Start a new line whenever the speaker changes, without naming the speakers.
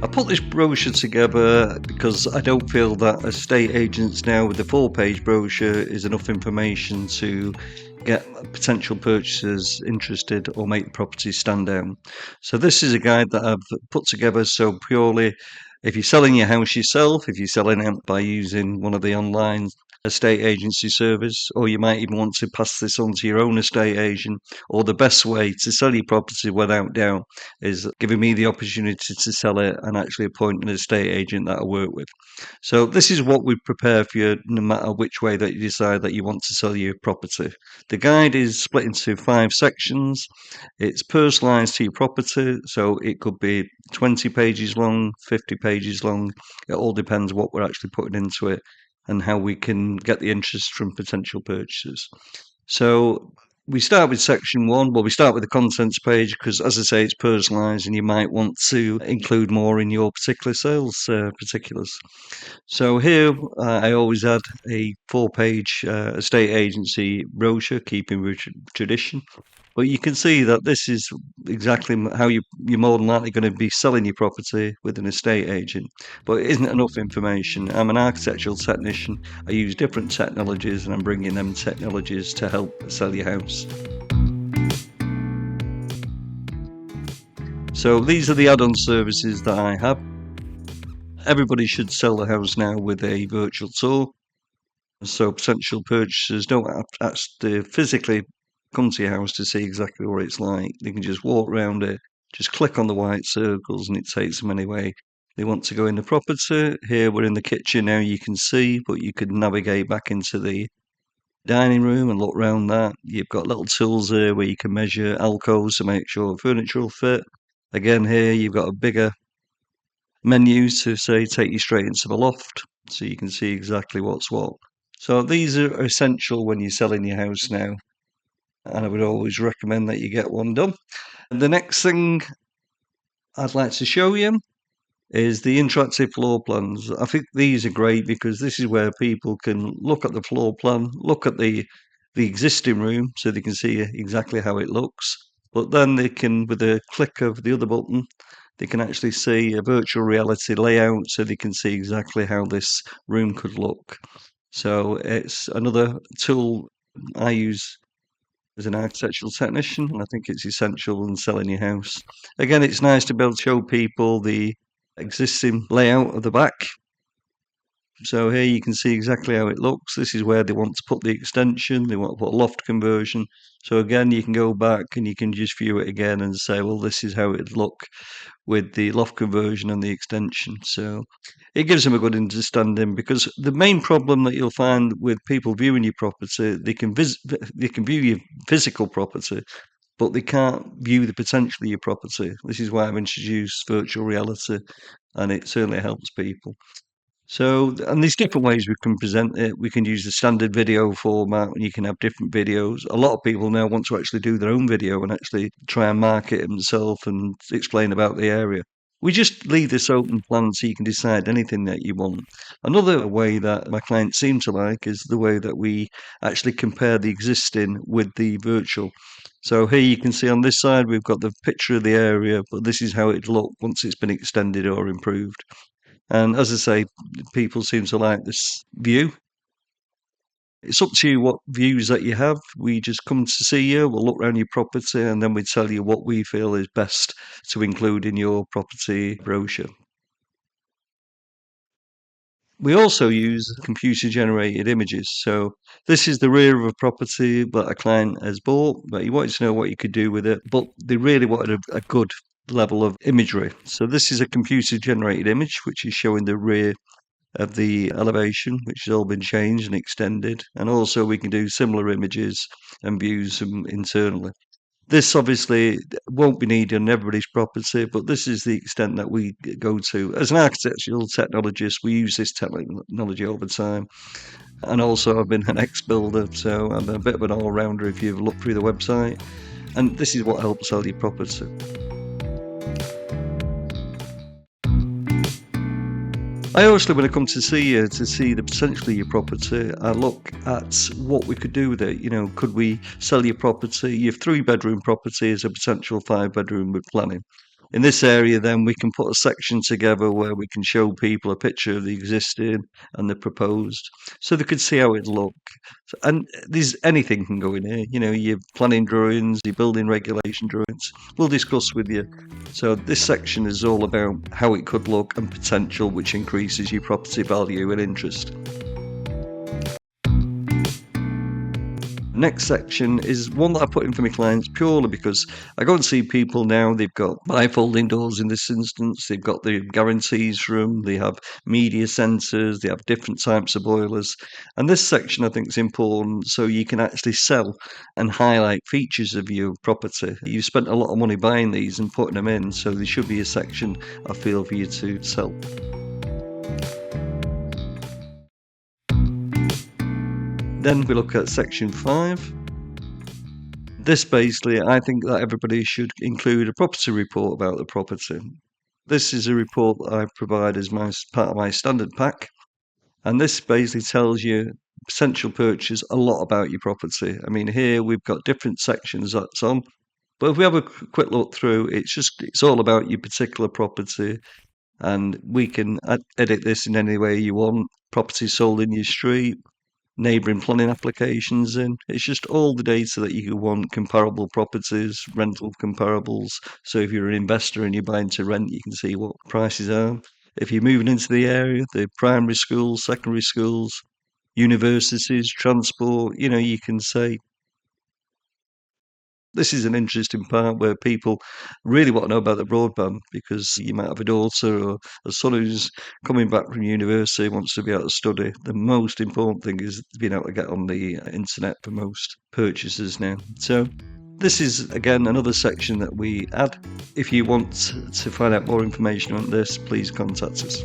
I put this brochure together because I don't feel that estate agents now with the 4-page brochure is enough information to get potential purchasers interested or make the property stand out. So this is a guide that I've put together so purely if you're selling your house yourself, if you're selling it by using one of the online estate agency service, or you might even want to pass this on to your own estate agent, or the best way to sell your property without doubt is giving me the opportunity to sell it and actually appoint an estate agent that I work with. So this is what we prepare for you no matter which way that you decide that you want to sell your property. The guide is split into 5 sections. It's personalised to your property, so it could be 20 pages long, 50 pages long. It all depends what we're actually putting into it and how we can get the interest from potential purchasers. So we start with section 1. Well, we start with the contents page because, as I say, it's personalised and you might want to include more in your particular sales particulars. So here I always add a 4-page estate agency brochure, keeping with tradition. But you can see that this is exactly how you're more than likely going to be selling your property with an estate agent. But it isn't enough information. I'm an architectural technician. I use different technologies and I'm bringing them technologies to help sell your house. So these are the add-on services that I have. Everybody should sell the house now with a virtual tour. So potential purchasers don't have to physically come to your house to see exactly what it's like. They can just walk around it, just click on the white circles and it takes them anyway they want to go in the property. Here we're in the kitchen now, you can see, but you could navigate back into the dining room and look around that. You've got little tools here where you can measure alcoves to make sure furniture will fit. Again, here you've got a bigger menu to say take you straight into the loft so you can see exactly what's what. So these are essential when you're selling your house now, and I would always recommend that you get one done. And the next thing I'd like to show you is the interactive floor plans. I think these are great because this is where people can look at the floor plan, look at the existing room so they can see exactly how it looks. But then they can, with a click of the other button, they can actually see a virtual reality layout so they can see exactly how this room could look. So it's another tool I use as an architectural technician, and I think it's essential in selling your house. Again, it's nice to be able to show people the existing layout of the back. So here you can see exactly how it looks. This is where they want to put the extension. They want to put a loft conversion. So again, you can go back and you can just view it again and say, well, this is how it'd look with the loft conversion and the extension. So it gives them a good understanding because the main problem that you'll find with people viewing your property, they can view your physical property, but they can't view the potential of your property. This is why I've introduced virtual reality, and it certainly helps people. So, and there's different ways we can present it. We can use the standard video format and you can have different videos. A lot of people now want to actually do their own video and actually try and market it themselves and explain about the area. We just leave this open plan so you can decide anything that you want. Another way that my clients seem to like is the way that we actually compare the existing with the virtual. So here you can see on this side, we've got the picture of the area, but this is how it'd look once it's been extended or improved. And as I say, people seem to like this view. It's up to you what views that you have. We just come to see you, we'll look around your property, and then we tell you what we feel is best to include in your property brochure. We also use computer-generated images. So this is the rear of a property that a client has bought, but he wanted to know what you could do with it, but they really wanted a good level of imagery. So this is a computer-generated image, which is showing the rear of the elevation, which has all been changed and extended. And also we can do similar images and views them internally. This obviously won't be needed on everybody's property, but this is the extent that we go to. As an architectural technologist, we use this technology all the time. And also I've been an ex-builder, so I'm a bit of an all-rounder if you've looked through the website. And this is what helps sell your property. I obviously, when I come to see you to see the potential of your property, I look at what we could do with it. You know, could we sell your property? Your 3-bedroom property is a potential 5-bedroom with planning. In this area, then, we can put a section together where we can show people a picture of the existing and the proposed, so they could see how it look. And there's anything can go in here. You know, your planning drawings, your building regulation drawings. We'll discuss with you. So this section is all about how it could look and potential, which increases your property value and interest. Next section is one that I put in for my clients purely because I go and see people now, they've got bifolding doors in this instance, they've got the guarantees room, they have media sensors, they have different types of boilers. And this section I think is important so you can actually sell and highlight features of your property. You've spent a lot of money buying these and putting them in, so there should be a section I feel for you to sell. Then we look at section 5. This basically, I think that everybody should include a property report about the property. This is a report that I provide as part of my standard pack. And this basically tells you, potential purchase, a lot about your property. I mean, here we've got different sections that's on. But if we have a quick look through, it's all about your particular property. And we can edit this in any way you want. Property sold in your street, neighbouring planning applications in. It's just all the data that you want, comparable properties, rental comparables. So if you're an investor and you're buying to rent, you can see what prices are. If you're moving into the area, the primary schools, secondary schools, universities, transport, you can say, this is an interesting part where people really want to know about the broadband because you might have a daughter or a son who's coming back from university, wants to be able to study. The most important thing is being able to get on the internet for most purchases now. So this is, again, another section that we add. If you want to find out more information on this, please contact us.